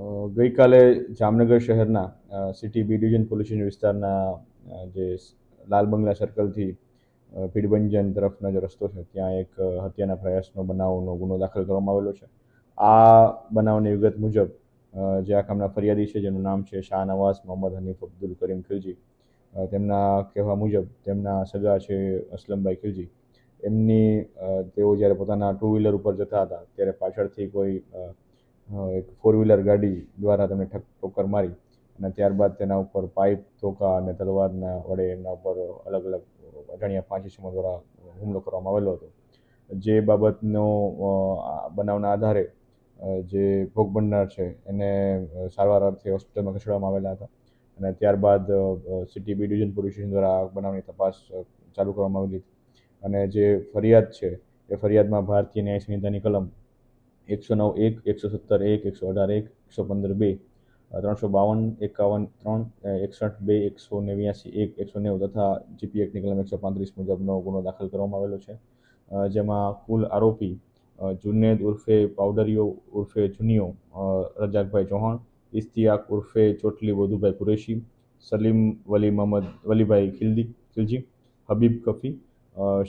ગઈકાલે જામનગર શહેરના city B division police station વિસ્તારના જે લાલ બંગલા સર્કલથી ભીડભંજન તરફનો જે રસ્તો છે ત્યાં એક હત્યાના પ્રયાસનો બનાવનો ગુનો દાખલ કરવામાં આવેલો છે. આ બનાવની વિગત મુજબ જે આ કામના ફરિયાદી છે જેનું નામ છે શાહ નવાઝ મોહમ્મદ હનીફ અબ્દુલ કરીમ ખિલજી, તેમના કહેવા મુજબ તેમના સગા છે અસલમભાઈ ખિલજી, તેઓ જ્યારે પોતાના ટુ વ્હીલર ઉપર જતા હતા ત્યારે પાછળથી કોઈ એક ફોર વ્હીલર ગાડી દ્વારા તેમને ઠોકર મારી અને ત્યારબાદ તેના ઉપર પાઇપ, ધોકા અને તલવારના વડે એમના ઉપર અલગ અલગ અજાણ્યા 5 ઇસમો દ્વારા હુમલો કરવામાં આવેલો હતો. જે બાબતનો બનાવના આધારે જે ભોગ બનનાર છે એને સારવાર અર્થે હોસ્પિટલમાં ખસેડવામાં આવેલા હતા અને ત્યારબાદ city B division police station દ્વારા આ બનાવની તપાસ ચાલુ કરવામાં આવેલી હતી અને જે ફરિયાદ છે એ ફરિયાદમાં ભારતીય ન્યાય સંહિતાની કલમ 109(1), 117(1), 118(1), 115(2), 352, 51(3), 61(2), 189(1), 190 તથા જીપી એક્ટની કલમ 135 મુજબનો ગુનો દાખલ કરવામાં આવેલો છે. જેમાં કુલ આરોપી જુનેદ ઉર્ફે પાવડરિયો ઉર્ફે જુનિયો રજાકભાઈ ચૌહાણ, ઇશ્તિયાક ઉર્ફે ચોટલી વધુભાઈ કુરેશી, સલીમ વલી મોહમ્મદ વલીભાઈ ખિલજી, હબીબ કફી,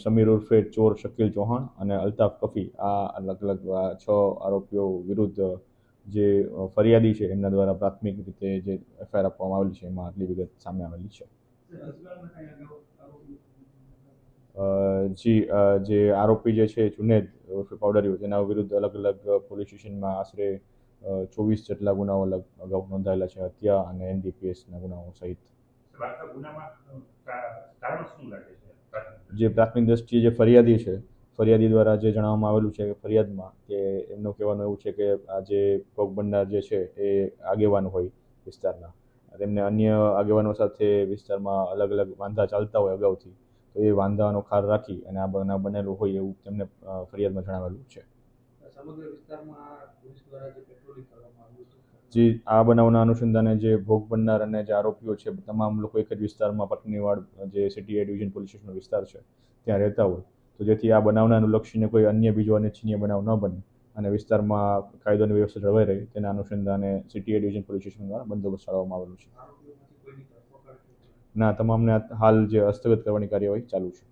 સમીર ઉર્ફે ચોર શકીલ ચૌહાણ અને અલ્તાફ કફી, આ અલગ અલગ 6 આરોપીઓ વિરુદ્ધ જે ફરિયાદી છે એમના દ્વારા પ્રાથમિક રીતે જે એફઆઈઆર આપવામાં આવેલી છે એમાં આટલી વિગત સામે આવેલી છે. જે આરોપી જે છે જુનેદ ઉર્ફે પાવડરિયો, તેના વિરુદ્ધ અલગ અલગ પોલીસ સ્ટેશનમાં આશરે 24 જેટલા ગુનાઓ અગાઉ નોંધાયેલા છે, હત્યા અને એનડીપીએસના ગુનાઓ સહિત. જે પ્રાથમિક દ્રષ્ટિએ જે ફરિયાદી દ્વારા જે જણાવવામાં આવેલું છે ફરિયાદમાં કે એમનું કહેવાનું એવું છે કે આ જે ભોગ બનનાર જે છે એ આગેવાન હોય વિસ્તારના, તેમને અન્ય આગેવાનો સાથે વિસ્તારમાં અલગ અલગ વાંધા ચાલતા હોય અગાઉથી, તો એ વાંધાનો ખાર રાખી અને આ બનાવ બનેલું હોય એવું તેમને ફરિયાદમાં જણાવેલું છે. જે આ બનાવના અનુસંધાને જે ભોગ બનનાર અને જે આરોપીઓ છે તમામ લોકો એક જ વિસ્તારમાં પટનીવાડ જે સિટી એ ડિવિઝન પોલીસ સ્ટેશનનો વિસ્તાર છે ત્યાં રહેતા હોય, તો જેથી આ બનાવને અનુલક્ષીને કોઈ અન્ય બીજો અનિચ્છનીય બનાવ ન બને અને વિસ્તારમાં કાયદો અને વ્યવસ્થા જળવાઈ રહે તેના અનુસંધાને સિટી એ ડિવિઝન પોલીસ સ્ટેશન દ્વારા બંદોબસ્ત ફાળવવામાં આવેલો છે. ના, તમામને હાલ જે હસ્તગત કરવાની કાર્યવાહી ચાલુ છે.